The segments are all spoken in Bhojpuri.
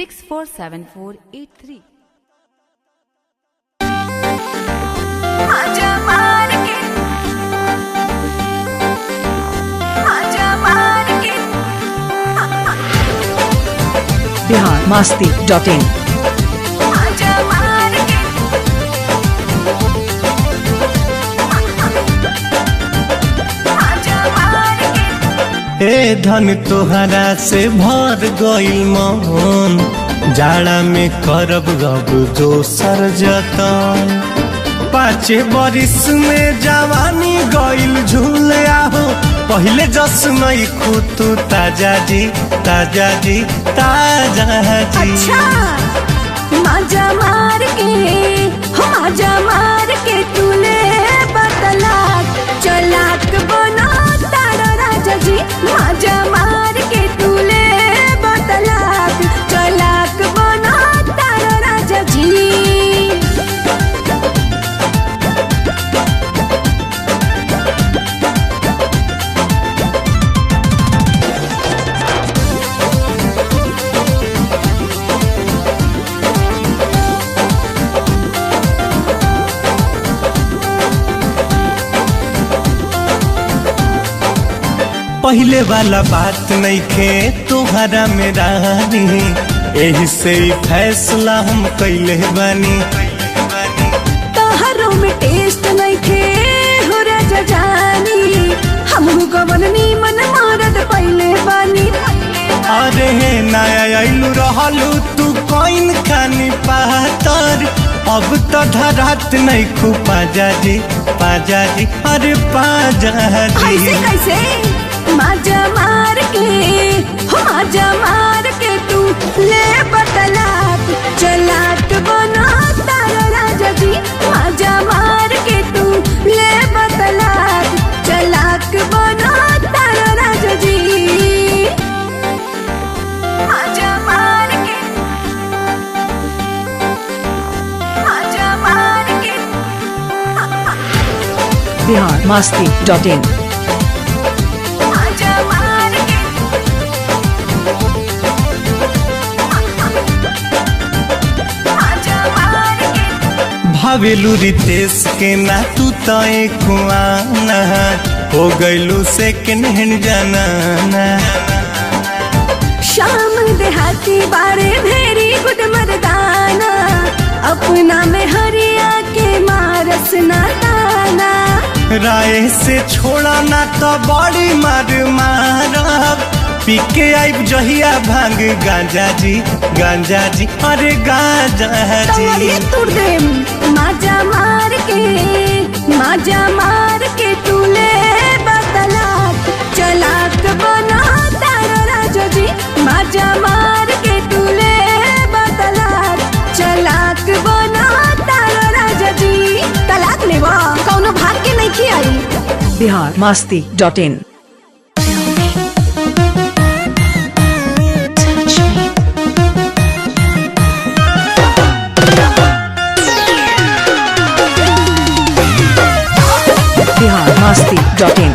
647483। biharmasti.in। ए धन तोहरा से भर गइल मन, जाड़ा में करब गब दोसर जतन। 5 बरिस में जवानी गइल झूल आहो, पहले जस नहीं खुतू ताजा जी ताजा जी ताजा जी। अच्छा माजा मार के हो माजा मार के तूने बतलाक चलाक बना तारा राजा जी। माजा मार के तूने बतलाक चलाक बना तारा राजा जी। पहले वाला बात नहीं खे तुम्हारा मेरा नहीं, यही से ही फैसला हम कैले बानी। तोहरों में टेस्ट नहीं खे हो राजा जानी, हम गवन नीमन मारद पहले बानी। अरे नया आइलू रहलू तू कोइन खानी पातर, अब तो धरात नहीं खू पाजा जी अरे पाजा जी। ऐसे कैसे माजा मार के हो माजा मार के तू ले बतलाक चलाक बना तारा राजा जी। माजा मार के तू ले बतलाक चलाक बना तारा राजा जी। माजा मार के माजा मार के biharmasti.in। भावेलू रितेश के ना तू तो कुआना, हो गइलू सेकंड हैंड जाना। शाम देहाती बारे भेरी गुड मर्दाना, अपना में हरिया के मारस ना ताना। राय से छोड़ा ना तो बड़ी मार मारब, पी के आइब जहिया भांग गांजा जी अरे गांजा जी। तुर दे माजा मार के तू ले बतलाक चलाक बना तारा राजा जी। माजा मार के तू ले बतलाक चलाक बना तारा राजा जी। तलाक लेवा कौनो भाग के नहीं खियाई। biharmasti.in। biharmasti.in।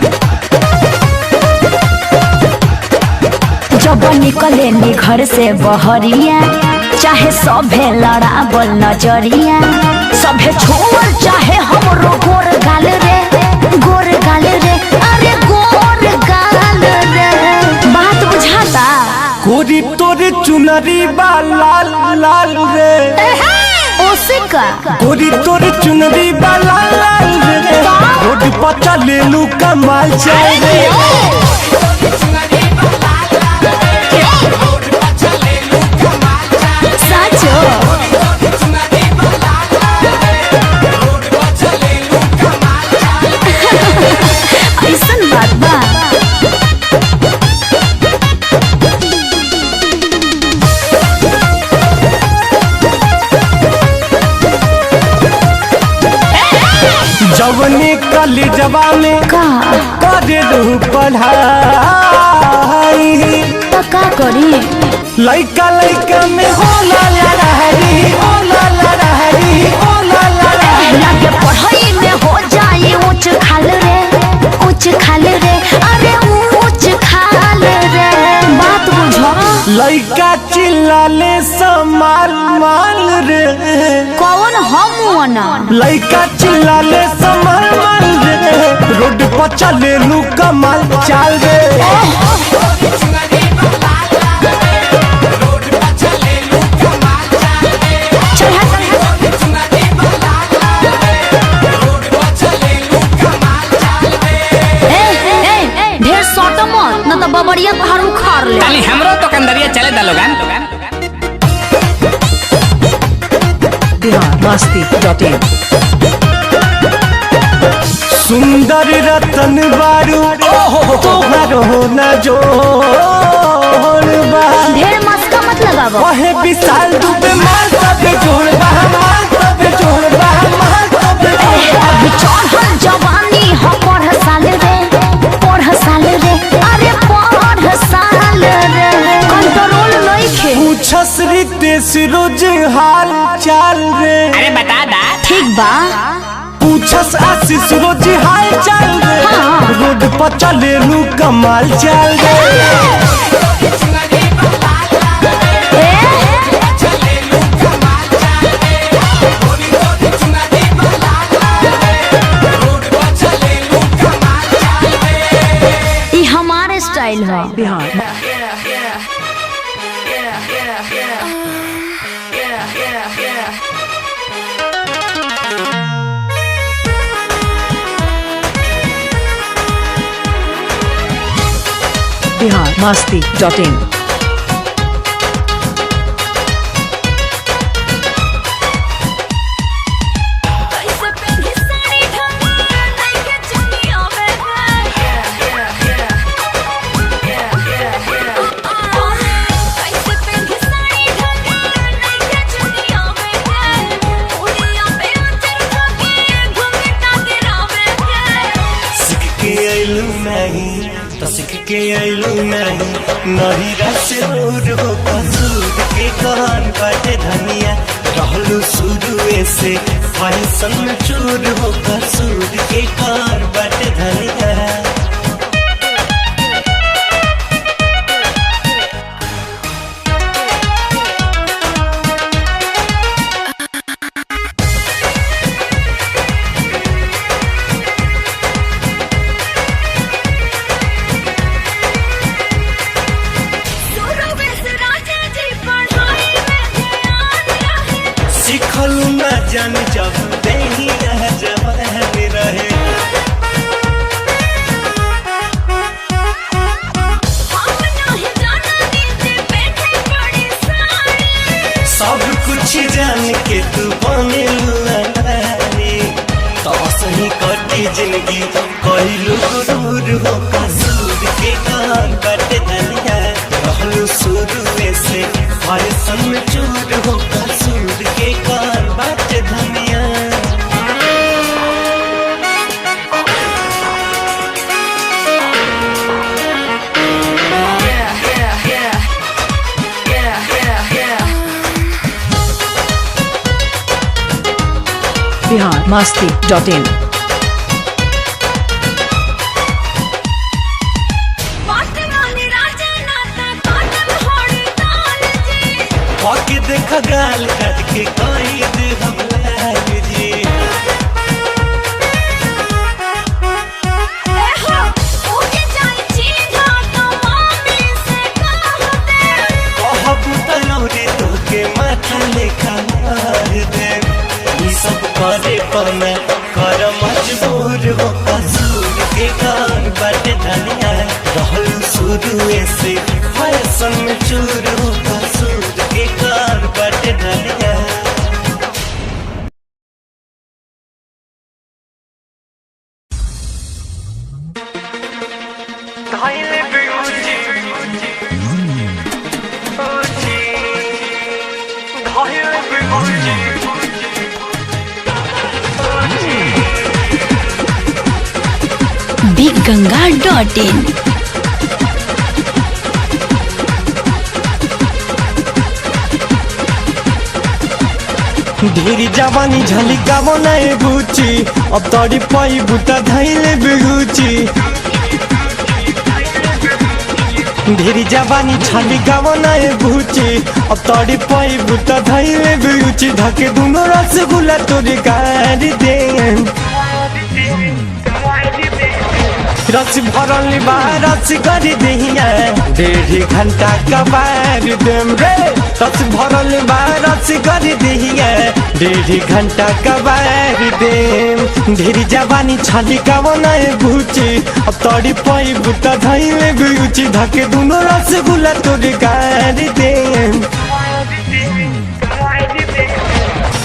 जब निकले नी घर से बहरिया, चाहे सभे लड़ाबल नजरिया, सभे छोड़ चाहे हमरो गोर गाल रे अरे गोर गाल रे। बात बुझाता कोरी तोरे चुनरी बा लाल लाल रे, ओसे का कोरी तोरे चुनरी बा लाल लाल रे, रोड पर चलेलू कमाल चाय रे। साचो ऐसन बात बा। जवनी कॉलेजवा में का करे रहू पढ़ाई, तो का करी लइका में होला लड़ाई लगे पढ़ाई में हो जाए ऊंच खाल रे अरे ऊंच खाल रे। बात बुझो लइका चिल्लाले सा रे कौन हम ना लइका चिल्लाले संभल माल रे रोड पर चले लू कमाल चाल रे ढेर सोटो मत न तो बबड़िया घर उखाड़ ले ताली हमरो तो कंदरिया चले दलोगान biharmasti.in सुंदर रतन बारू तोहरो न जोड़ बा ढेर मस्का मत लगावो ओहे विशाल दुबे माल सब जोड़ बा माल सब जोड़ बा माल सब अभी चढ़ल जवानी हो पढ़ साल रे अरे पढ़ साल रे कंट्रोल नइखे पूछस रितेश रोज हाल चाल रे अरे बता दा ठीक बा पूछस आशीष रोज हाल चाल रे रोड पर चले लू कमाल चाल रे ई हमारे स्टाइल है बिहार biharmasti.in सीख के अइलू नहीं नहिरा से दूर हो कसूर के कान बाटे धनिया रहलू शुरुए से फैशन में चूर हो कसूर के कान बाटे धनिया जान जब नहीं रह जवान रहे सब कुछ जान के तू बने लुआरी तो सही कटी जिंदगी कहलू गुरूर हो कसूर के कान कटे धनिया रहलू शुरुए से फैशन में चूर हो कसूर के कान बाटे धनिया biharmasti.in देखा गाल कट के कोई दे हम लाल जी कहबू तलौरे तोके माथा लेखा मार दे ई सब करे पना कर मजबूर हो कसूर के कान बाटे धनिया रहलू शुरुए से फैशन में चूर हो कसूर के कान बाटे धनिया bigganga.in ढेरी जवानी झलिकावो नहीं बुची अब तोड़ी पाई बुता धैले बिगुची ढेरी जवानी छाली गावना ए भूची अब तोड़ी पाई बुता धैले बुची धके दुनो रसगुल्ला तोरी गाड़ी दे रस भरल बा रस करी दिया 1.5 घंटा कबार देम रे रस भरल बा रस करी दिया 1.5 घंटा कबार देम ढेरी जवानी छाली गावना ए भूची अब तोड़ी पाई बुता धैले बुची धके दुनो रसगुल्ला तोरी गाड़ी देम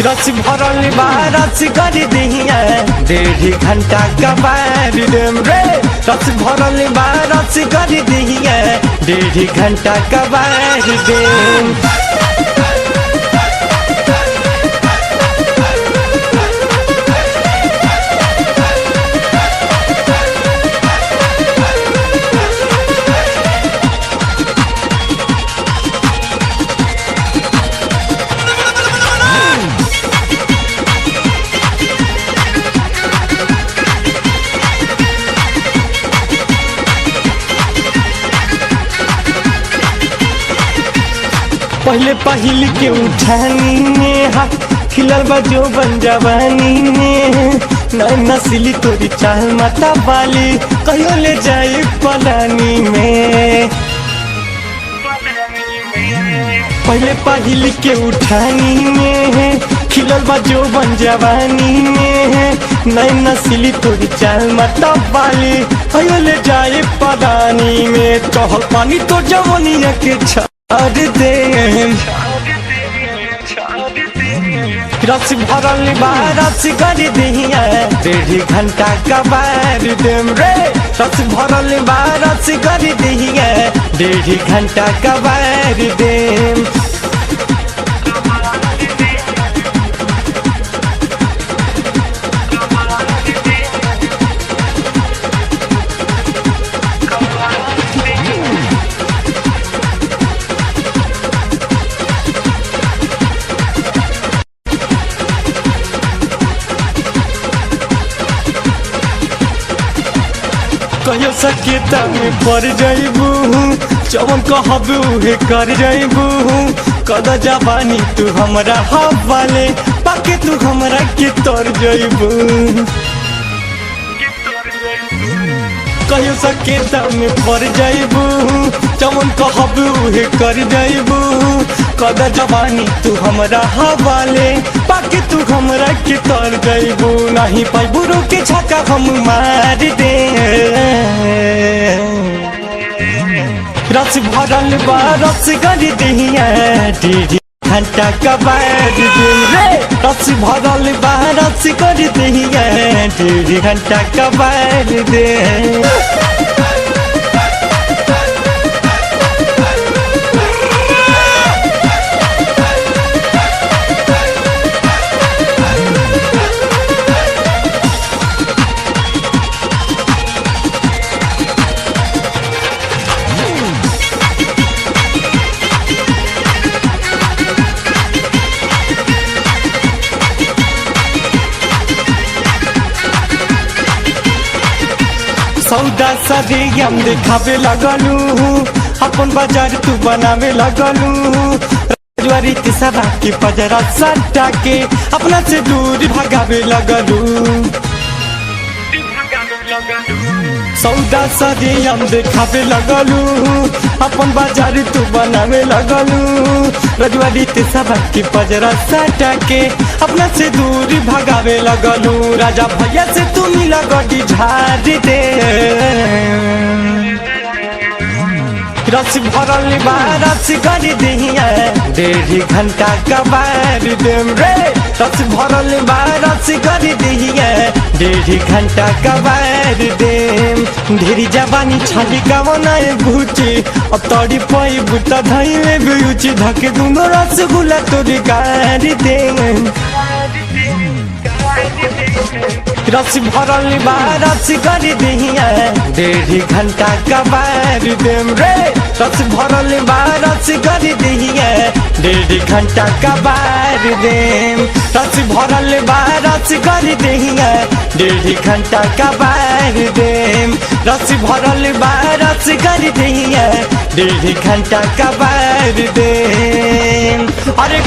रस भरल बा रस करी दिया 1.5 घंटा कबार देम रे रस भरल बा रस करी दिया 1.5 घंटा कबार देम पहले पहिल के उठानी में हाथ खिलल बा जो बन जवानी में नसीली तोरी चाल माता वाली कहियो ले जाए पलानी में पहले पहिल के उठानी में खिलल बा जो बन जवानी में नसीली तोरी चाल माता वाली कहियो ले जाए पलानी में कहल पानी तो जवानिया के छाड़ दे रस भरल बा रस करी दिया 1.5 घंटा कबार देम रे रस भरल बा रस करी दिया 1.5 घंटा कबार देम कहियो सकेता में पड़ जाइबू चवन कहबू हे कर जाइबू कदा जवानी तू हमरा हवाले पाके तू हमरा के तर जाइबू कहियो सकेता में पड़ जाइबू चवन कहबू हे कर जाइबू कदा जवानी तू हमरा हवाले पाके तू हमरा के तर जाइबू नहीं पाइबू के छक्का हम मार दे रस भरल बा रस करी दिया 1.5 घंटा कबार देम रे रस भरल बा रस करी दिया 1.5 घंटा कबार देम सौदा सदे हम देखावे लगलू अपन बाजार तू बनावे लगलू रजवारी के सदा के पजरा सट्टा के अपना से दूर भगावे लगलू सौदा सदे हम देखावे लगलू अपन बाजार तू बनावे लगलू रजवारी के सदा के पजरा सट्टा के अपना से दूर भगावे लगलू राजा भैया से तू मिला गड्डी झाड़ दे रस भरल बा रस करी दिया 1.5 घंटा कबार देम रे रस भरल बा रस करी दिया 1.5 घंटा कबार देम ढेरी जवानी छाली गावना ए भूची अब तोड़ी पाई बुता धैले बुची धके दुनो रसगुल्ला तोरी गाड़ी देम रस भरल बा रस कर दिया 1.5 घंटा कबार देम रे। रस भरल बा रस कर दिया 1.5 घंटा कबार देम। रस भरल बा रस कर दिया 1.5 घंटा कबार देम। रस भरल बा रस कर दिया 1.5 घंटा कबार देम। अरे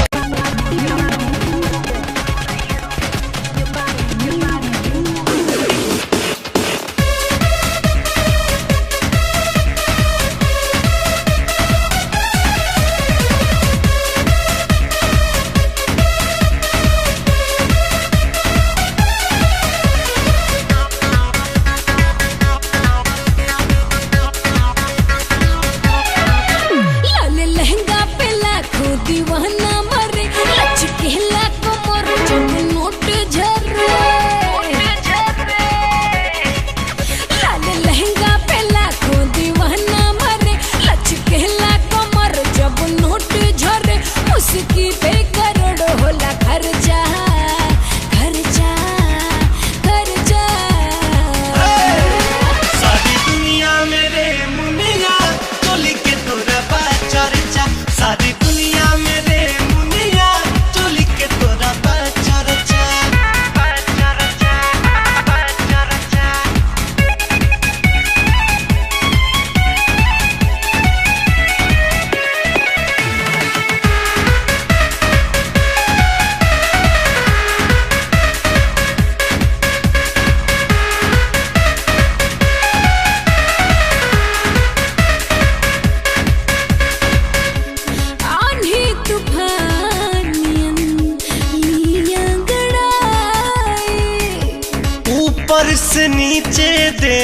ऊपर से नीचे दे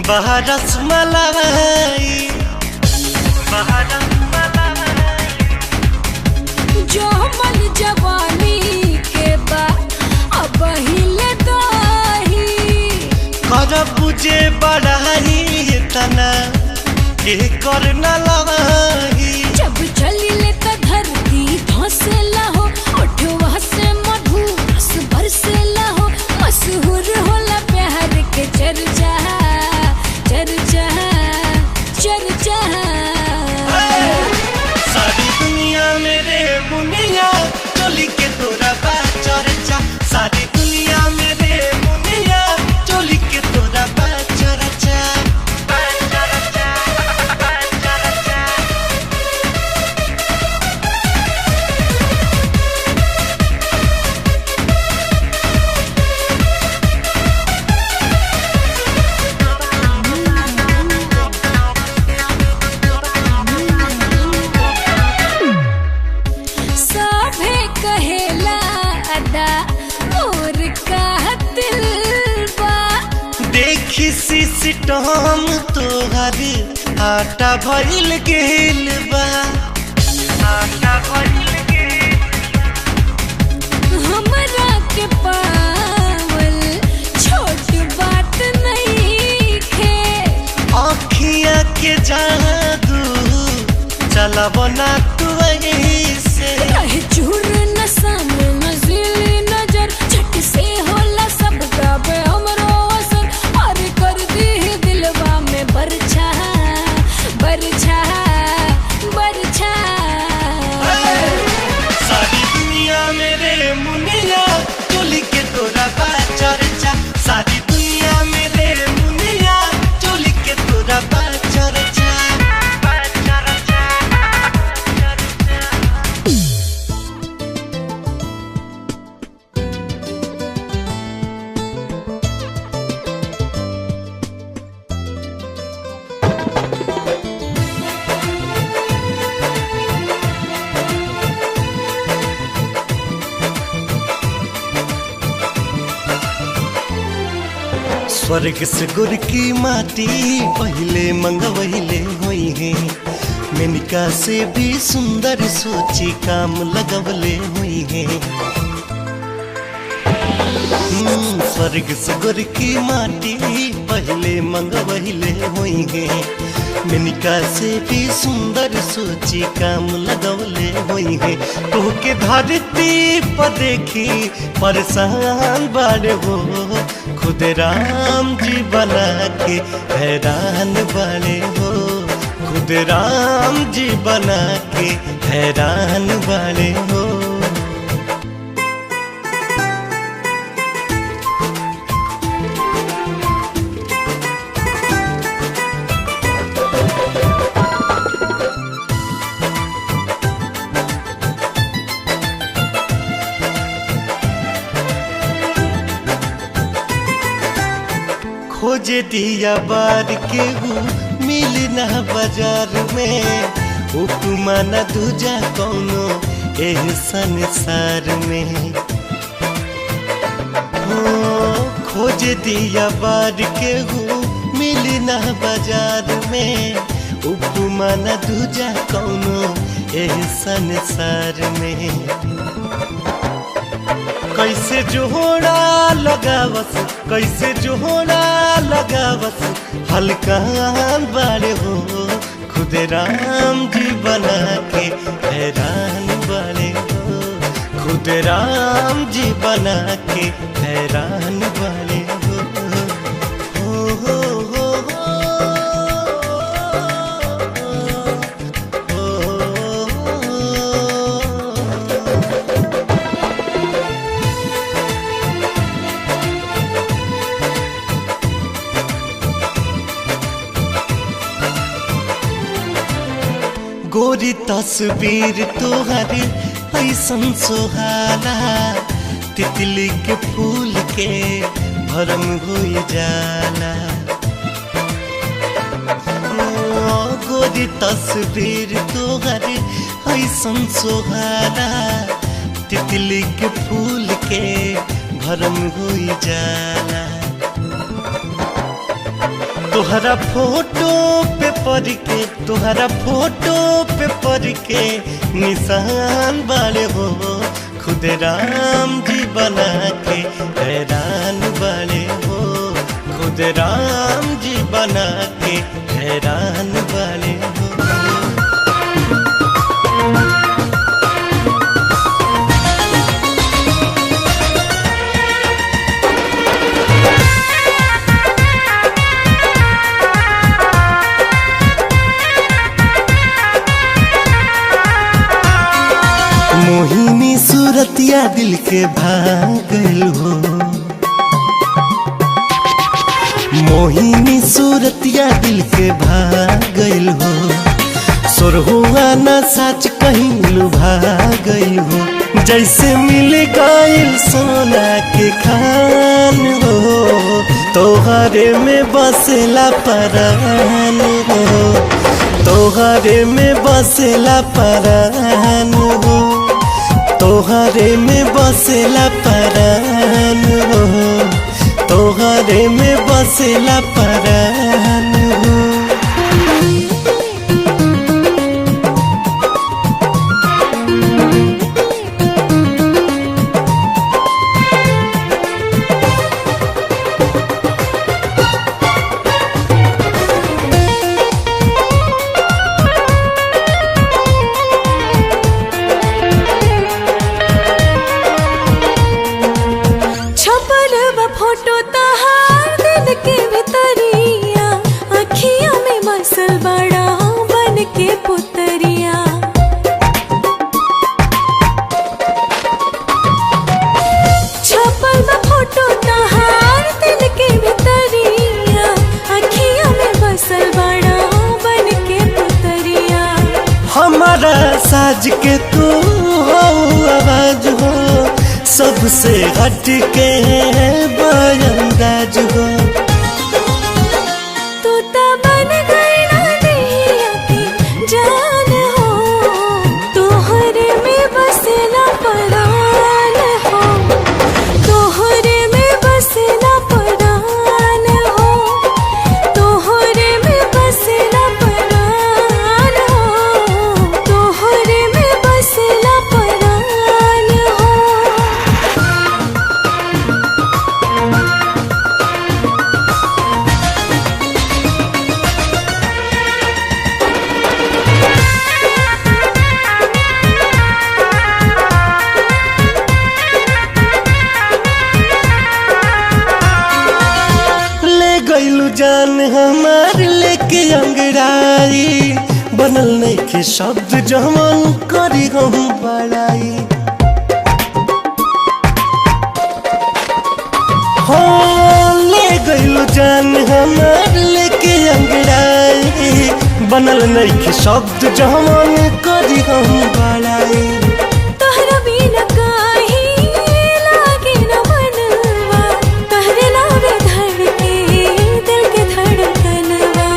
बहरस मलाई जो मन जवानी के बा अब हिले दाही कर बुझे बढ़ाई तना के कर न लवाही। जब चली ले त धरती धंसेला हो ओठवा से मधु रस बरसेला हो मशहूर होला प्यार के चर्चा चर्चा चर्चा। सारी दुनिया मेरे मुनिया चोली के तोरा बा चर्चा। सारी दुनिया मेरे मुनिया चोली के तोरा बा चर्चा। सभे कहेला अदा मोर का दिल बा देखी सिस्टम तोहर आटा भइल गेल बा। हमरा के पावल छोट बात नहीं खे आँखिया के जादू चलब ना तू ऐसे। रहे चूर न सामने नजीली नजर झट से होला सब गावे हमरो असर और कर दी दिलवा में बरछा बरछा बरछा। सारी दुनिया मेरे मुनिया चोली के तोरा बा चर्चा। सारी दुनिया मेरे मुनिया चोली के तोरा बा चर्चा। स्वर्ग से गुर की माटी पहले मंगवहिले हुई है। मेनिका से भी सुंदर सोची काम लगवले हुई है। स्वर्ग से गुर की माटी पहले मंगवहिले होई गे मिनिका से भी सुंदर सोची काम लगवले होई गे तोहके धरती पर देखी परेशान बाड़े हो खुद राम जी बना के हैरान बाड़े हो खुद राम जी बना के हैरान बाड़े हो। खोजे दिया बार के मिल ना बाजार में उपमा न दूजा कौनो एह संसार में खोज दिया बार के मिल ना बाजार में उपमा न दूजा कौनो एह संसार में कैसे जोड़ा लगावस कैसे जोड़ा लगावस हल्का बाड़े हो खुद राम जी बना के हैरान बाड़े हो खुद राम जी बना के हैरान बाड़े गोरी तस्वीर तोहर ऐसन सोहाला तितली के फूल के भरम हो जाला गोरी तस्वीर तोहर ऐसन सोहाला तितली के फूल के भरम हो जाला तोहरा फोटो पे पढ़ के तोहरा फोटो पे पढ़ के निशान बाड़े हो खुद राम जी बना के हैरान बाड़े हो खुद राम जी बना के हैरान बाड़े हो। मोहिनी सूरतिया दिल के भागल हो मोहिनी सूरतिया दिल के भागल हो सोरहुआ न सच कहीं लुभा गई हो जैसे मिल गइल सोना के खान हो तोहरे में बसेला परान हो तोहरे में बसेला परान हो तोहरे में बसेला परान हो तोहरे में बसेला परान हो। फोटो तहार दिल के भितरिया अखिया में मसल बड़ा बन के पुतरिया छपल बा फोटो तहार दिल के भितरिया अखिया में बसल बड़ा बन के पुतरिया हमारा साज के तू हो आवाज हो सबसे हट के बरंदाज हो तू तो बन गई ना दिया की जान हो तोहरे में बसेला परान हो तोहरे में बसेला परान हो तोहरे में बसेला परान हो तोहरे में बसेला परान हो। जान हमार लेके अंगड़ाई बनल नहीं के शब्द जमन करी हम बड़ाई हो ले गइल जान हमार लेके अंगड़ाई बनल नहीं के शब्द जमन करी हम बड़ाई तोहरा बिना काहे लागे न मनवा तोहरे नावे धड़के दिल के धड़कनवा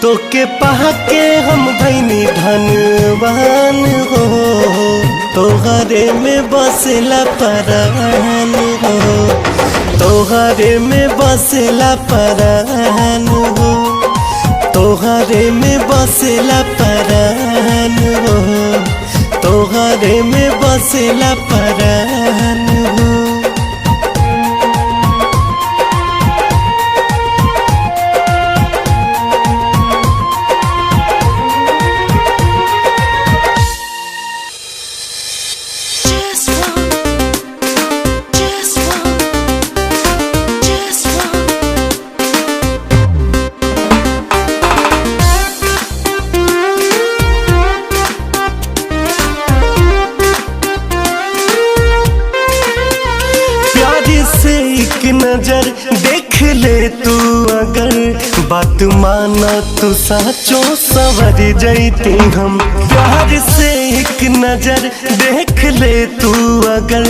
तो के पहा के हम भैनी धनवान हो तोहरे में बसेला परान हो तोहरे में बसेला परान हो तोहरे में बसेला परान हो तोहरे में बसेला परान हो नजर देख ले तू अगर बात माना तो साचो सवर जैती हम प्यार से एक नजर देख ले तू अगर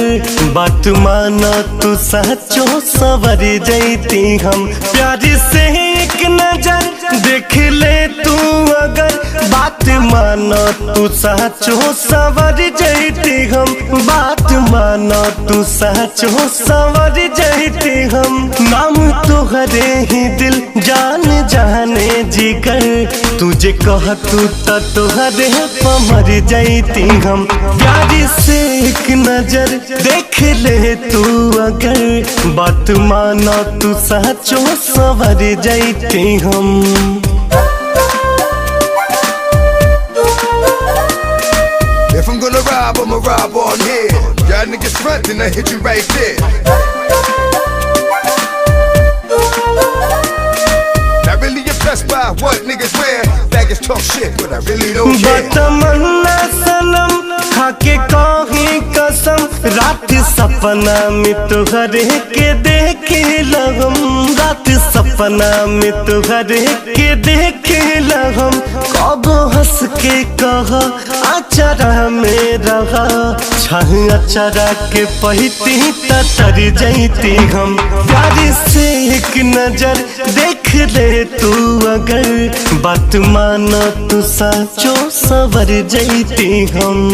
बात माना तो साचो सवर जैती हम प्यार से एक नजर देख ले तू अगर बात माना तू साचो सवर जैती हम बात माना तू साचो सवर जैती हम नाम तोहरे ही दिल जान जाने जिगर तुझे कह तू तोहरे पमर जैती हम प्यार से एक नजर देख ले तू अगर बात माना तू साचो सवर जैती हम If I'm gonna rob, I'ma rob on here. Y'all niggas front, then I hit you right there. Not really impressed by what niggas wear. Faggots talk shit, but I really don't care. बतमन्ना सनम खाके कहीं कसम रात सपना में तुहरे के देखे लगम रात सपना में तुहरे के देखे लगम कब हंस के कहा अचरा में रहा छह अचरा के पहती तर जैती हम प्यार से एक नजर देख ले तू अगर बात माना तू साचो सवर जैती हम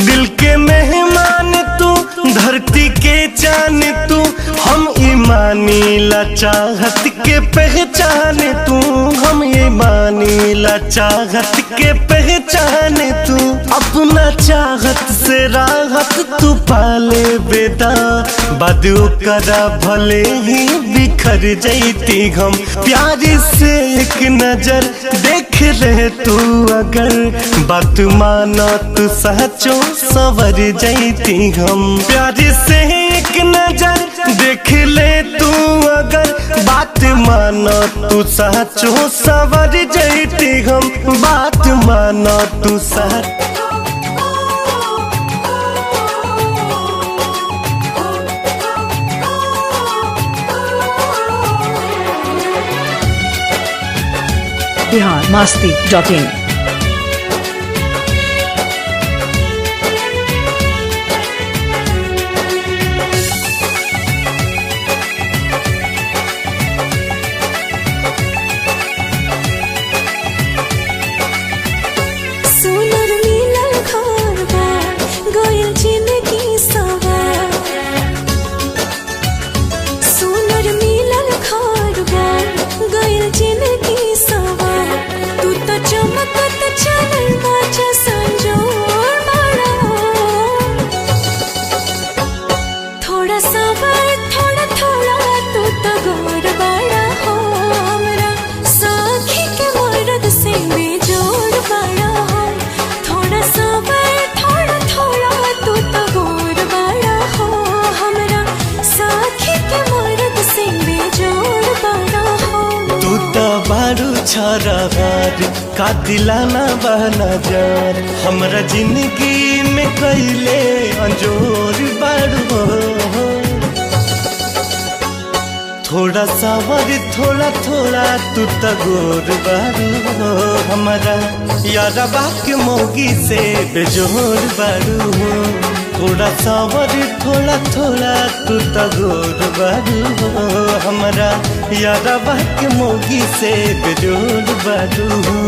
दिल के मेहमान तू धरती के जान तू हम ईमानी ला चाहत के पहचान तू हम ईमानी ला चाहत के पहचान तू अपना चाहत से राहत तू पाले बेदा बदू करा भले ही बिखर जैती हम प्यार से एक नजर देख ले तू अगर बात माना तू सचो सवर जैती हम प्यार से एक नजर देख ले तू अगर बात माना तू सचो सवर जैती हम बात माना तू सच biharmasti.in सुनर मिलल घरवा गइल जिंदगी सवार सुनर मिलल घरवा गइल जिंदगी सवार तू तो चमक छरहर का दिलाना बहना जार हमरा जिंदगी में कैले अंजोर बाड़ू हो थोड़ा सावर थोड़ा थोड़ा तू तगोर बाड़ू हो हमारा यारबा के मौगी से बेजोर बाड़ू हो थोड़ा सावर थोड़ा थोड़ा तू तगोर बाड़ू हो हमारा यारबा के मौगी से बेजोर बाड़ू हो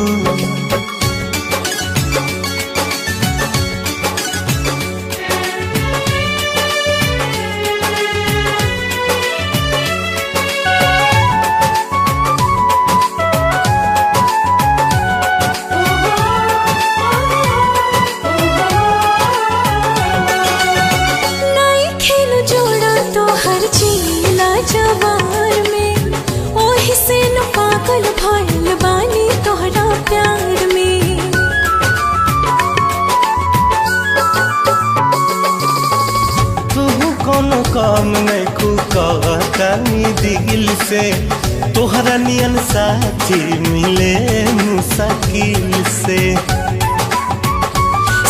काम नहीं कहतानी दिल से तोहरा नियन साथी मिले मुश्किल से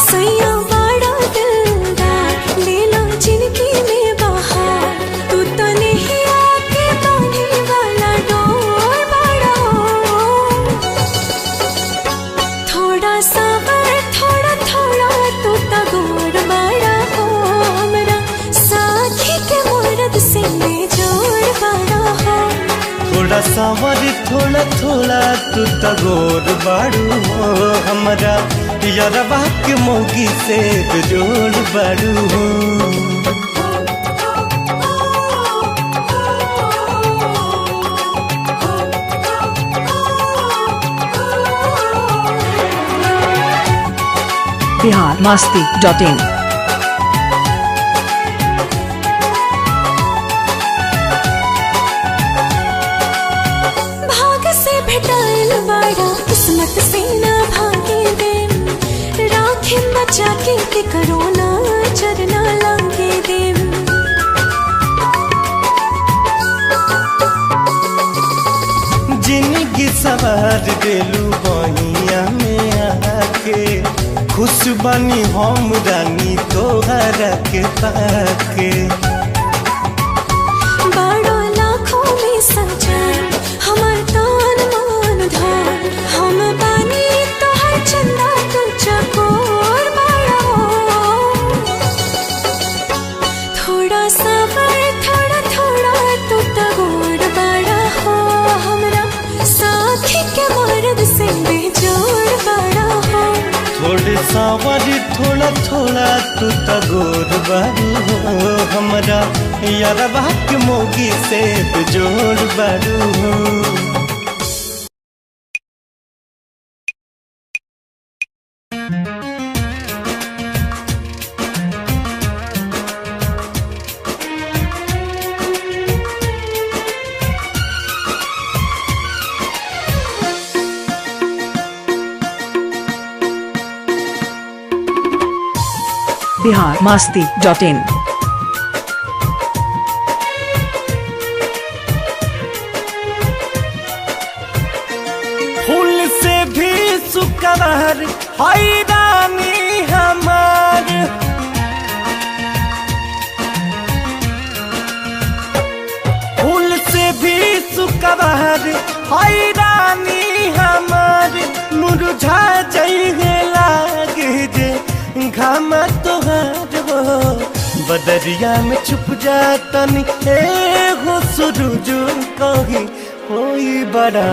सैया बड़ा दिलदार ले लो जिंदगी में बाहर तू तो नहीं आके बांधे वाला डोर बड़ा थोड़ा सबर थोड़ा थोड़ा तू तो गोर बड़ा हो हमरा साथी के मर्द से जोड़ बड़ा हो थोड़ा सावर थोड़ा थोड़ा तू तगोर बाड़ू हो हमारा यारबा के मौगी से जोड़ बाड़ू हो biharmasti.in किस्मत से ना भागे दे राखे बचा के करो ना चरना लागे दे जिंदगी सवार देलू बहिया में आके खुश बनी हम रानी तोहरा के पाके बड़ो लाखों में सजान हमार तान मान धान हम बानी तो हर चंदा तू चकोर बड़ा थोड़ा सबर थोड़ा थोड़ा तू तगोर बड़ा हो हमरा साथी के मर्द से बेजोड़ बड़ा हो थोड़े सावर थोड़ा थोड़ा तू तगोर बाड़ू हो हमरा यारबा के मौगी से बेजोड़ बाड़ू हो biharmasti.in फूल से भी सुकरार हैरानी हमार फूल से भी सुकरार हैरानी हमार मुरझा जाइए लागे जे घाम तोहार हो बदरिया में छुप जातनी हो सूरज कहीं होई बड़ा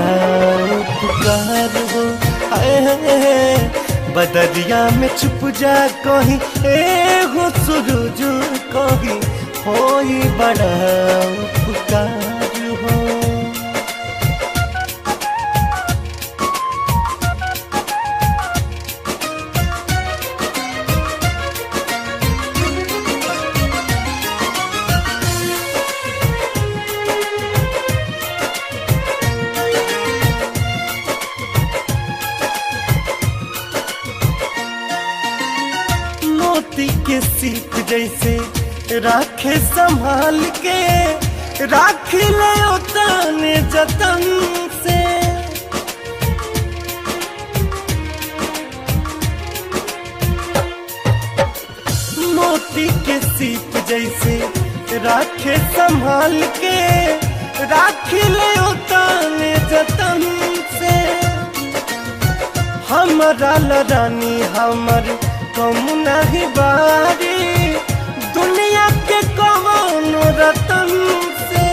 पुकार हो बदरिया में छुप जा कहीं हो सूरज कहीं होई बड़ा पुकार हो मोती के सीप जैसे राखे संभाल के राख ले उतने जतन से मोती के सीप जैसे राखे संभाल के राखी ले उताने जतन से। हमारा लरानी हमर कम नहीं बारी दुनिया के कौन रतन से,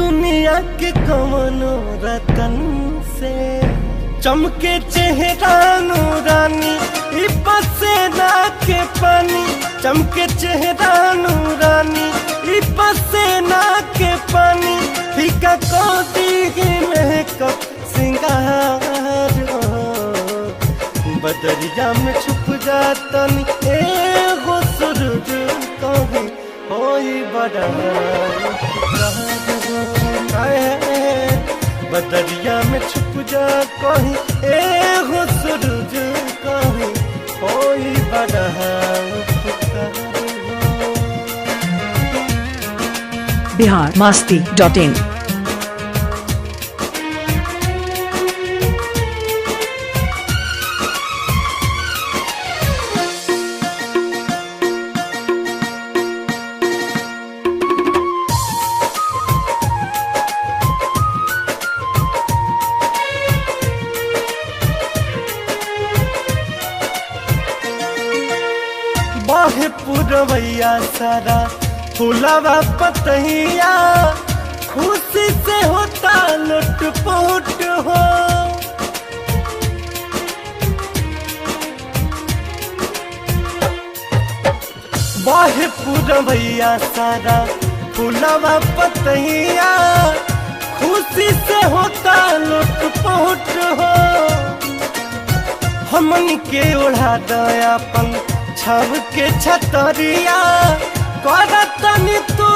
दुनिया के कौन रतन से। चमके चेहरा नूरानी पसेना के पानी, चमके चेहरा नूरानी पसेना के पानी। फीका को दी महकप सिंगार बदरिया में छुप जातनी एगो सूरज कहीं होई बड़ा बदरिया में छुप जा कहीं एगो सूरज कहीं होई बड़ा। biharmasti.in बाहे पुरवैया सारा फुलावा पतहिया खुशी से होता लुटपुट हो। बाहे पुरवैया सारा फुलावा पतहिया खुशी से होता लुटपुट हो। हमन के ओढ़ा दयापन छब के छतरिया करतनी तू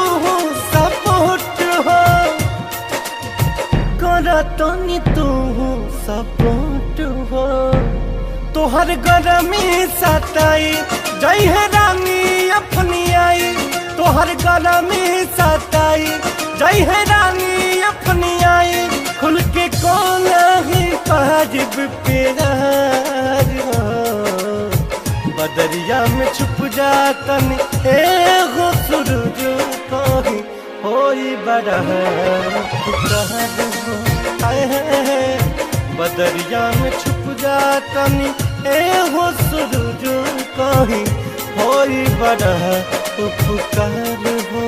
सपोर्ट हो, करतनी तू सपोर्ट हो। तोहर गरमी सताई जय है रानी अपनी आई, तोहर गरमी सताई जय है रानी अपनी आई। खुल के कौन ही पाजिब प्यार हो बदरिया में छुप जातन एगो सूरज कहीं होई बड़ा बदरिया में छुप जातन एगो सूरज कहीं होई बड़ा उपकार हो।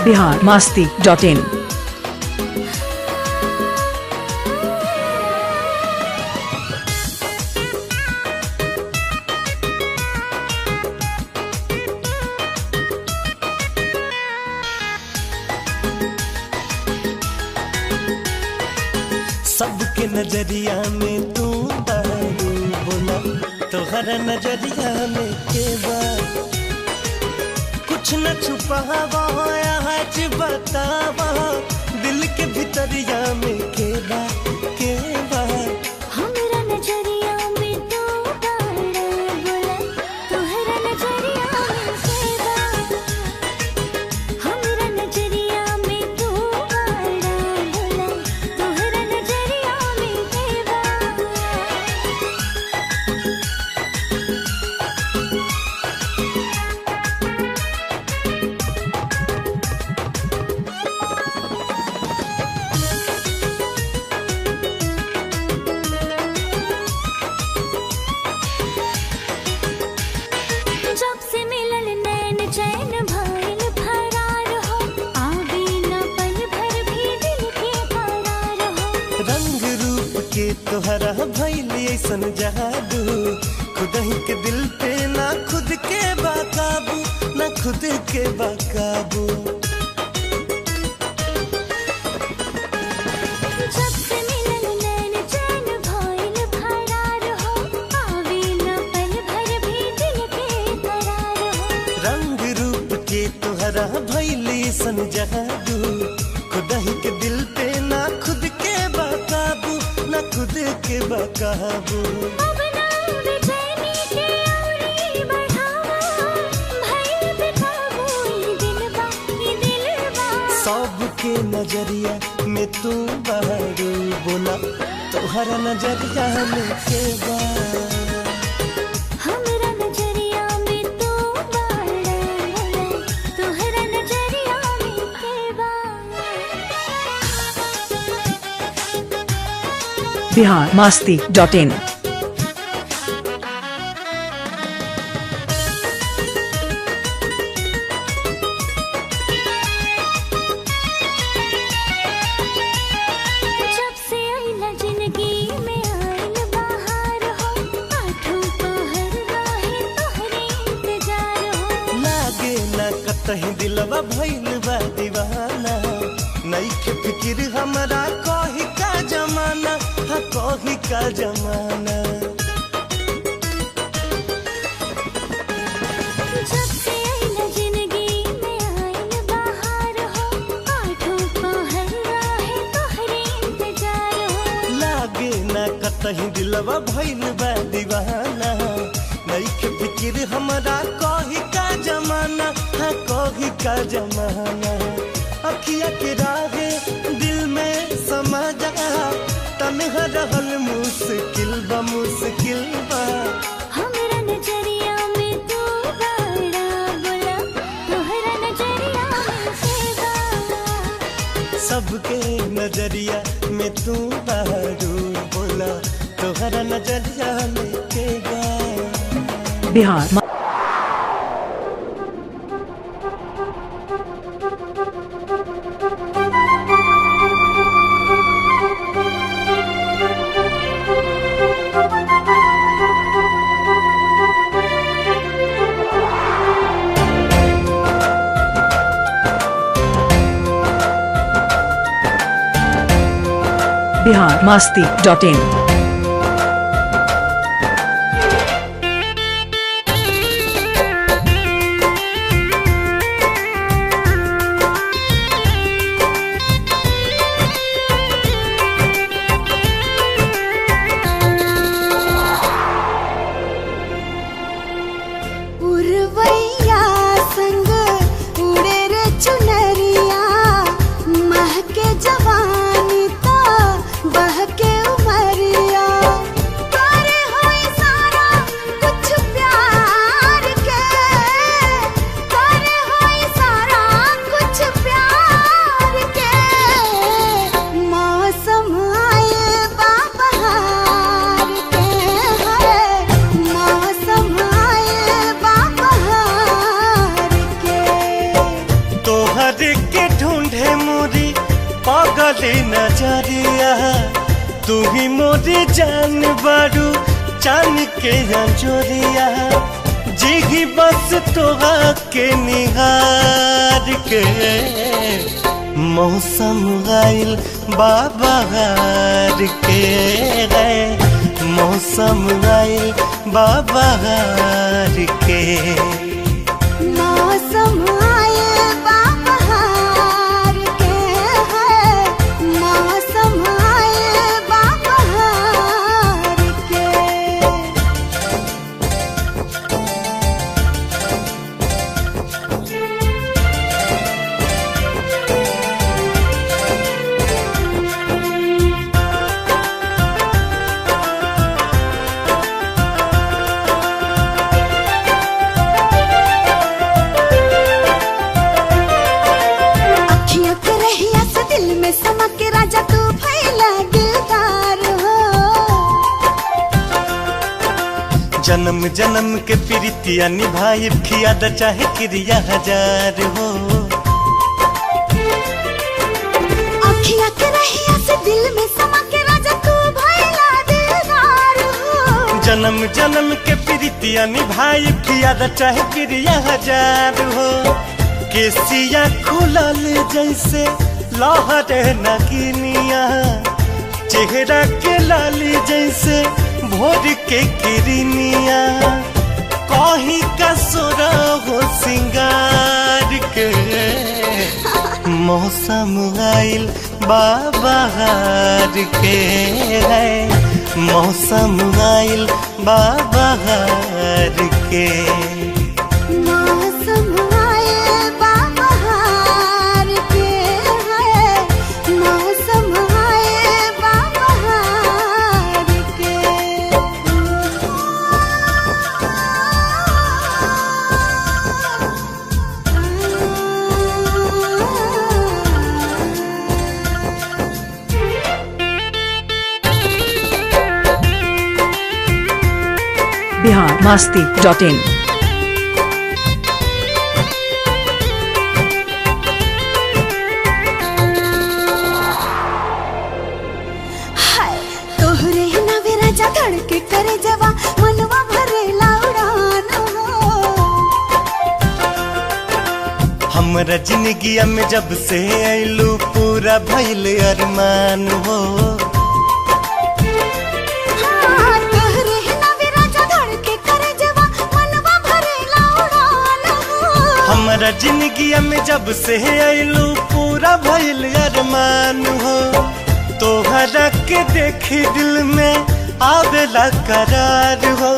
biharmasti.in सबके नजरिया में तू दारू बोला तोहर नजरिया में के बा कुछ न छुपावा आज बतावा दिल के भीतरिया में के बा के बा। हमरा नजरिया में तू दारू बोला तोहरा नजरिया में सेवा। हमरा नजरिया में तू दारू बोला तोहरा नजरिया में सेवा। जब से मिलल नैन चैन भइल फरार हो, आवे न पल भर भी दिल के करार हो। रंग रूप के तोहरा भइल ऐसन जादू खुद ही के दिल पे ना खुद के बाकाबू ना खुद के बाकाबू। जब से मिलल नैन चैन भइल फरार हो, आवे न पल भर भी दिल के करार हो। रंग रूप के तोहरा भइल ऐसन जादू खुद ही के दिल पे ना खुद के बाकाबू ना खुद के बाकाबू। अब ना बेचैनी के औरी बढ़ावा, भइल बेकाबू ई दिलबा ई दिलबा। सबके नजरिया में तू बारू बोला तोहरा नजरिया में के बा हमरा नजरिया में तू बाड़ा तोहरा नजरिया में के बा biharmasti.in जब से आइला जिंदगी में आइल बाहर हो आठों पहर राहे तोहरे इंतजार हो लागे ना कतही दिलवा भइल बा दीवाना नइखे फिकिर हमरा कही का जमाना हा कही का जमाना जब से आइला जिंदगी में आइल बाहर हो आठों पहर राहे तोहरे इंतजार हो लागे ना कतही दिलवा भइल बा दीवाना नइखे फिकिर हमरा कही का जमाना हा कही का जमाना अखिया के राहे दिल में समा जा तन्हा रहल मुश्किल बा हमरा नजरिया में तू बाड़ा बोला तोहरा नजरिया में के बा सबके नजरिया में तू बारू बोला तोहरा नजरिया में के बा बिहार biharmasti.in उर्वैया संग उड़े रे चुनरिया महके जवानी तो बहके उमरिया करे होई सारा कुछ प्यार के करे होई सारा कुछ प्यार के मौसम आए बाबहार के है मौसम आए बाबहार के तोहर के ढूंढे मोरी पागल नजरिया तू ही मोरी जान बारू चान के अंजोरिया जिही बस तोहा के निहार के मौसम आइल बाबहार के है मौसम आइल बाबहार के मौसम आए बाबहार के है मौसम आए बाबहार के अखियाँ के रहिया से दिल में समा के राजा तू फैला दिलदार हो जन्म जन्म के प्रीतिया निभाई खियाद चाहे क्रिया हजार हो अखियाँ के रहिया से दिल में समा के राजा तू फैला दिलदार हो जन्म जन्म के प्रीतिया निभाई खियाद चाहे क्रिया हजार हो केसिया खुलल जैसे लहरे नगिनिया चेहरा के लाली जैसे भोर के किरनिया कहीं का सोरा हो सिंगार के मौसम आइल बाबहार के है मौसम आइल बाबहार के मौसम आए बाबहार के है मौसम आए बाबहार biharmasti.in हाय तोहरे नवे राजा धड़के करे जवा मनवा भरे लाउडान हमरा जिंदगिया में जब से आइलू पूरा भइल अरमान हो। हाँ तोहरे नवे राजा धड़के करे जवा मनवा भरे लाउडान हमरा जिंदगिया में जब से आइलू पूरा भइल अरमान हो। तोहरा के देखी दिल में आवेला करार हो।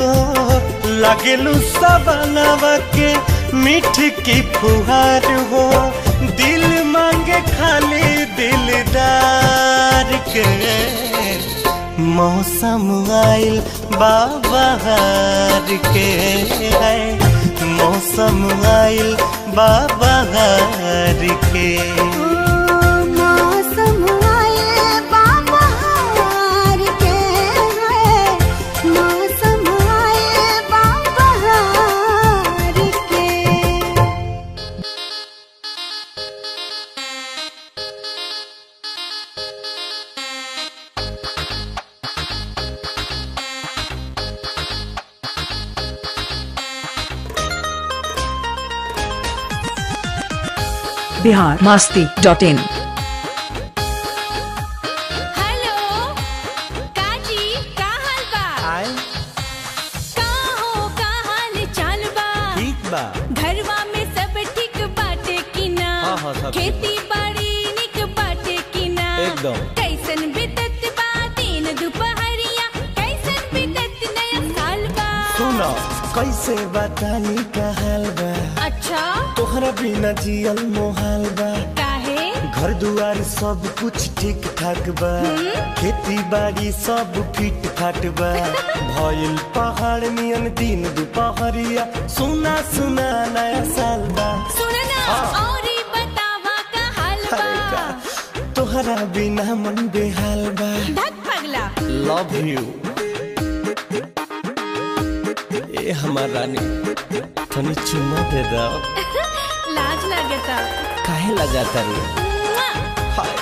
लगेलू सबनवा के मीठी की फुहार हो। दिल मांगे खाली दिलदार के। मौसम आइल बाबहार के है। मौसम आइल बाबहार के। मौसम आए बाबहार के है मौसम आए बाबहार के biharmasti.in हेलो काजी का हाल बा का हो का हाल चाल बा ठीक बा। घरवा में सब ठीक बाटे कि ना हाँ, हाँ, सब ठीक खेती बाड़ी निक बाटे कि ना एकदम। कैसन बीतत बा दिन दुपहरिया कैसन बीतत नया साल बा सुनो कैसे बतानी का हाल बा। अच्छा तोहरा बिना जियल मोहाल बा। काहे घर दुआर सब कुछ ठीक ठाक बा। खेती बाड़ी सब फिट फाट बा। भइल पहाड़ नियन दिन दुपहरिया सुना सुना नया साल बा। सुन ना हाँ। और बतावा का हाल अरे बा का तोहरा बिना मन बेहाल बा। धक पगला लव यू ए हमार रानी तनी चुम्मा दे दो। लाज लगता काहे लगाता रे। हाय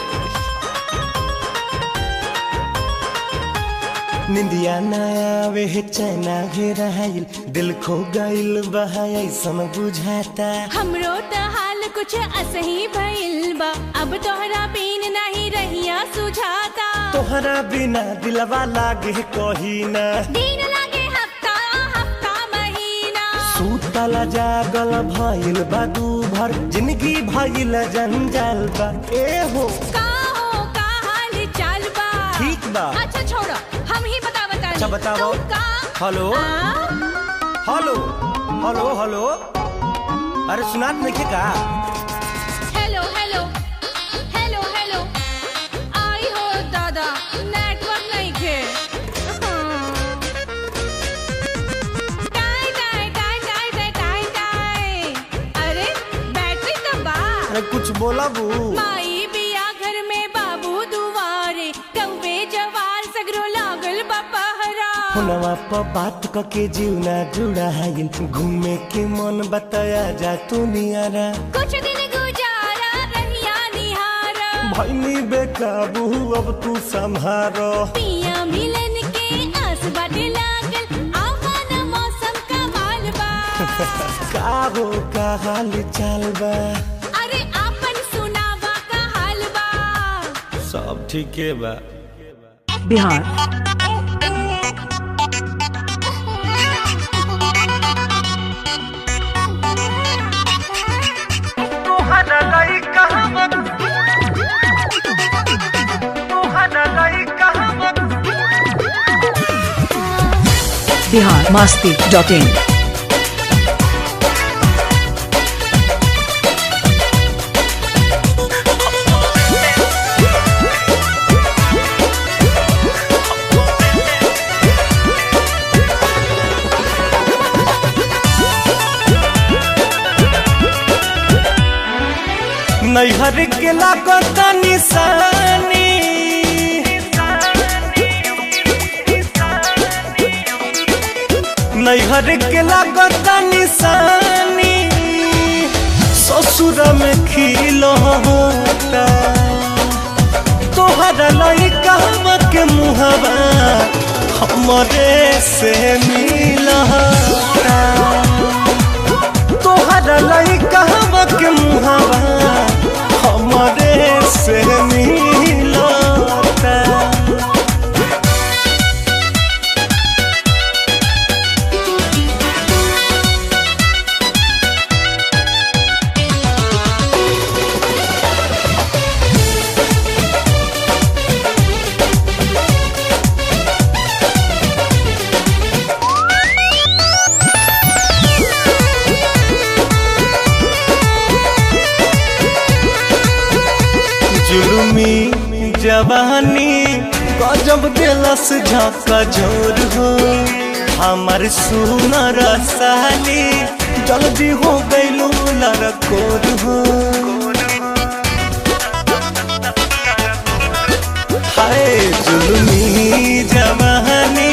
निंदिया ना आवे है चैना घेराइल दिल खो गइल बहा ऐसन बुझाता। हमरो त हाल कुछ असही भइल बा अब तोहरा बिन नहीं रहिया सुझाता तोहरा बिना दिलवा लागे कही ना। दिन लागे हफ्ता हफ्ता महीना सूतला जागल भइल बा दू भर जिंदगी भइल जंजाल बा। ए हो का हाल चाल बा ठीक बा। अच्छा छोड़ो हम ही बतावता अच्छा बताओ। हेलो हेलो हेलो हेलो अरे सुनात नहीं के का। हेलो हेलो हेलो हेलो आई हो दादा नेटवर्क नहीं के टाई टाई टाई टाई टाई टाई टाई अरे बैटरी तो बा अरे कुछ बोला बू। माई बिया घर में बाबू दुआरे कौवे जवार सगरो लागल बपहरा हुनवा प बात क के जीवना जुड़ा है। घूमे के मन बताया जा तू नियारा। कुछ दिन गुजारा रहिया निहारा भैनी बेकाबू अब तू संभारो। पिया मिलन के आस बाटे लागल आवाना मौसम का माल बा का हो का हाल चाल बा। अरे आपन सुनावा का हाल बा सब ठीके बा। बिहार biharmasti.in नैहर के लागत निशानी नैहर के लागता निशानी ससुर में खिलता तोहरा लइका के मुहबा हमरे से मिलता तोहरा लइका के मुहबा हमरे से मिलता जुलुमी जवानी गजब दिलस झाका जोर हो हमार सुनर साली जल्दी हो गइलू लड़कोर हो हाय जुलुमी जवानी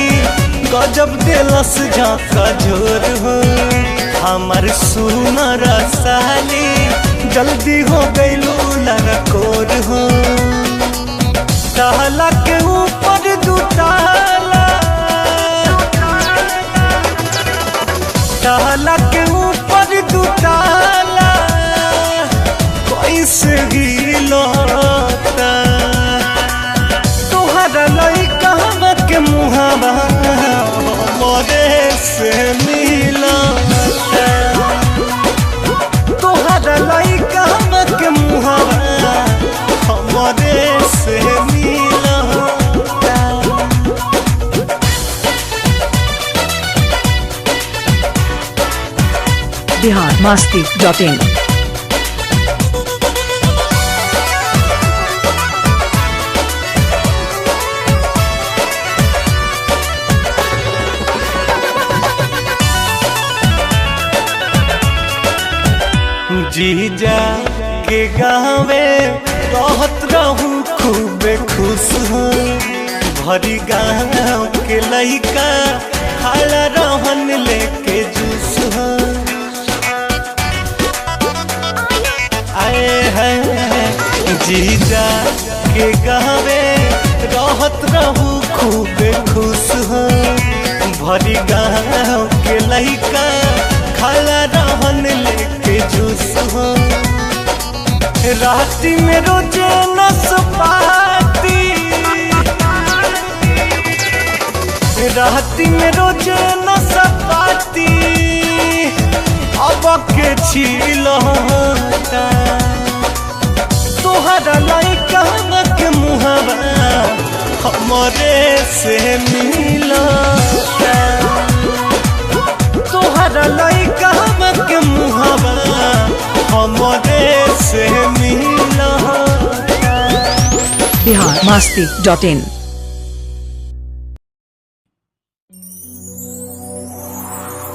गजब दिलस झाका जोर हो हमार सुनर साली जल्दी हो गइलू लड़कोर हो ताला के ऊपर दुताला ताला के ऊपर दुताला कैसे गिलता तोहरा लइका के मुहावा मरे से मिलता तोहरा लइका के मुहावा हमरे से मिलता biharmasti.in जीजा के गावे रहत रहू खूबे खुश हो भरी गाँव के लइका खाला रहन लेके जूस हो आए हैं जीजा के गावे रहत रहू खूबे खुश हो भरी गाँव के लइका खाला रहन लेके जूस हो राती में रोजे नसपाती राती में रोजे नसपाती अब के छिलता तोहरा लइका के मुहबा हमरे से मिलता तोहरा लइका के मुहबा हमरे से मिलता biharmasti.in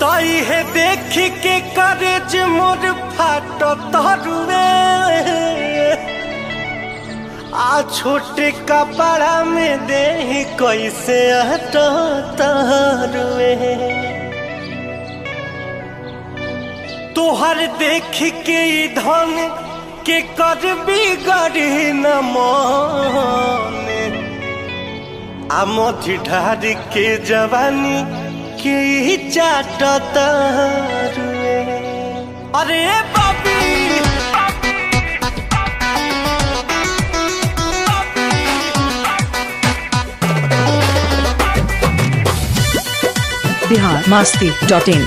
ताई है देख के करेज मोर फाटो तरुए आ छोटे कपड़ा में दे कैसे हटो तरुए तोहर देख के धन के कर बिगड़ी न मन आ मोथी ढार के जवानी के चाटता रुए अरे बाबी biharmasti.in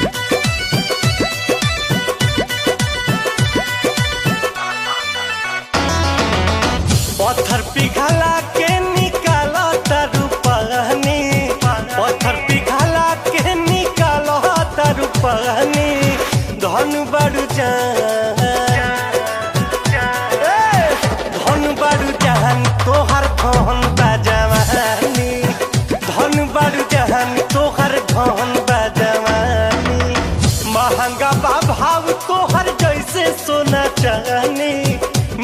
पत्थर पिघला के निकाला तारू पानी पत्थर पिघला के निकाला तारू पानी धन बड़ू धन बड़ू जहान तोहर धन बाजवानी धन बड़ू जहान तोहर धन बाजवानी महंगा बा भाव तोहर जैसे सोना चांदी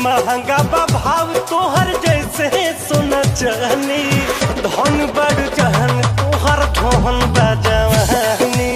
महंगा बा भाव तोहर जैसे सोना चांदी धन बड़ जहन तोहर धन बाजवानी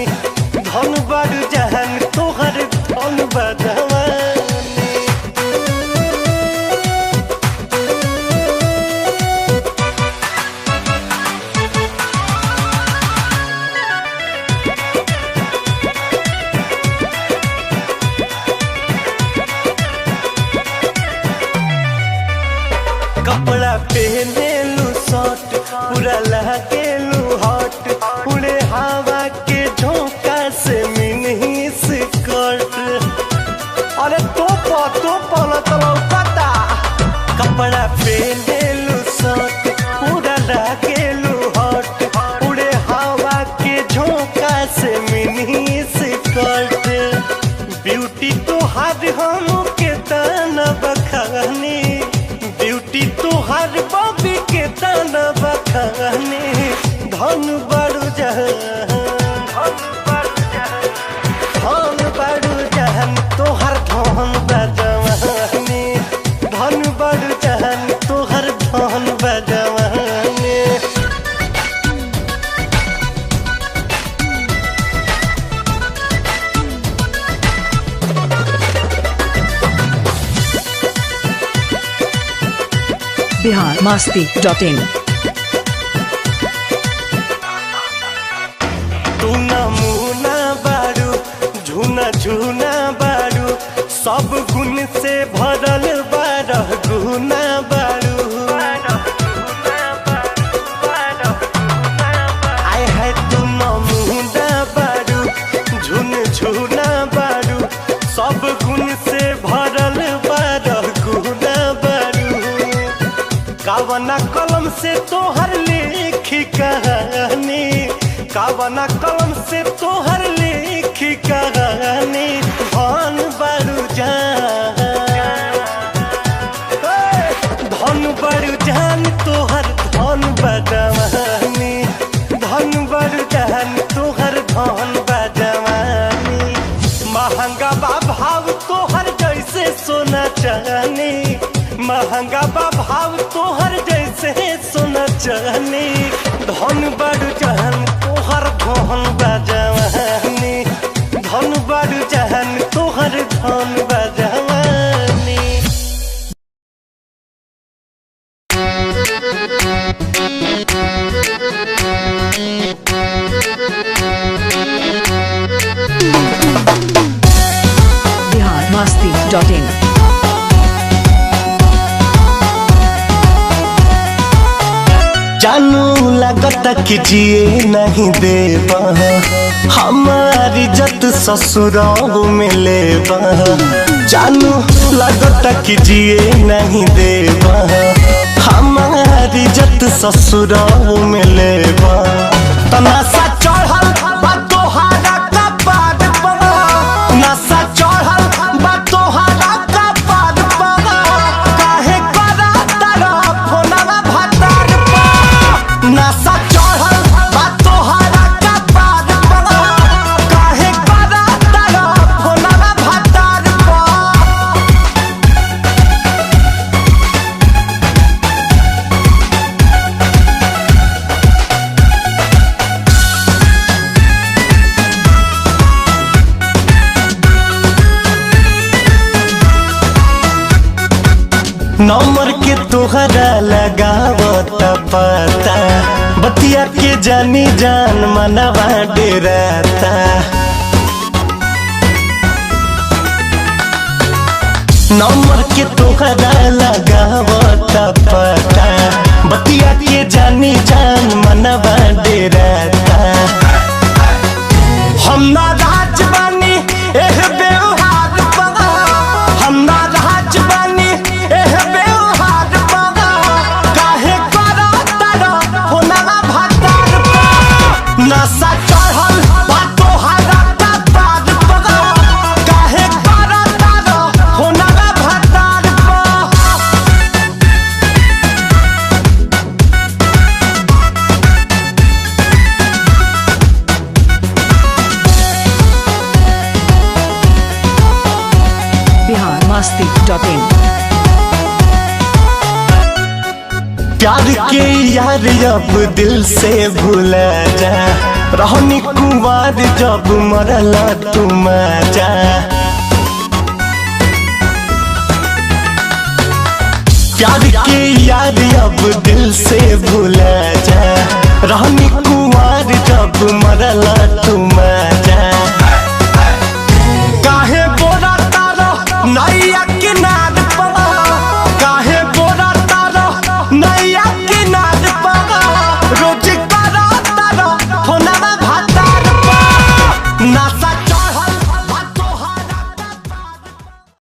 से मिनी स्कर्ट ब्यूटी तोहार हम के ताना बखानी ब्यूटी तोहार बॉबी के ताना बखानी धन बड़ू जहान तोहर धन बजवानी धन बड़ू जहान तोहर धन बजवानी biharmasti.in तू नमूना बारू झूना झूना बारू सब गुण से भरल बारह गुना बारू आय है तू नमूना बारू झून झूना बारू सब गुण से भरल बारह गुना बारू कावना कलम से तोहर लिखी कहानी कावना कलम से तोहर लिखी कहानी धन बड़ू जान धन बड़ू जान तोहर धन बजवानी धन बड़ू जान तोहर धन बजवानी महंगा बा भाव तोहर जैसे सोना चांदी महंगा बा भाव तोहर जैसे सोना चांदी धन बड़ू जान तोहर धन बजवानी धन बड़ू जान तोहर धन बजवानी biharmasti.in जानू लगता कि जिए नहीं देबा हमारी इज्जत ससुराल में लेबा जानू लगता कि जिए नहीं देबा हमारी इज्जत ससुराल में लेबा तनासा चढ़ल बा तोहारा कपार पर नशा चढ़ल बा तोहारा कपार पर काहे करा तारा फोनवा भतार पर नशा चढ़ल बा तोहारा कपार पर काहे करा तारा फोनवा भतार पर नंबर के तोहरा लगावत पता बतिया के जानी जान मनवा डेराता नंबर के तोहरा लगावत पता बतिया के जानी जान मनवा डेराता हम ना राजवानी एह व्यवहार पगा हम ना राजवानी एह व्यवहार पगा काहे करा तारा फोनवा भतार पर नशा चढ़ल बा तोहारा कपार पगा काहे करा तारा फोनवा भतार पर biharmasti.in प्यार के यार अब दिल से भूला जा रहनी कुंवार जब मरला तुम जा प्यार के यार अब दिल से भूला जा रहनी कुंवार जब मरला तुम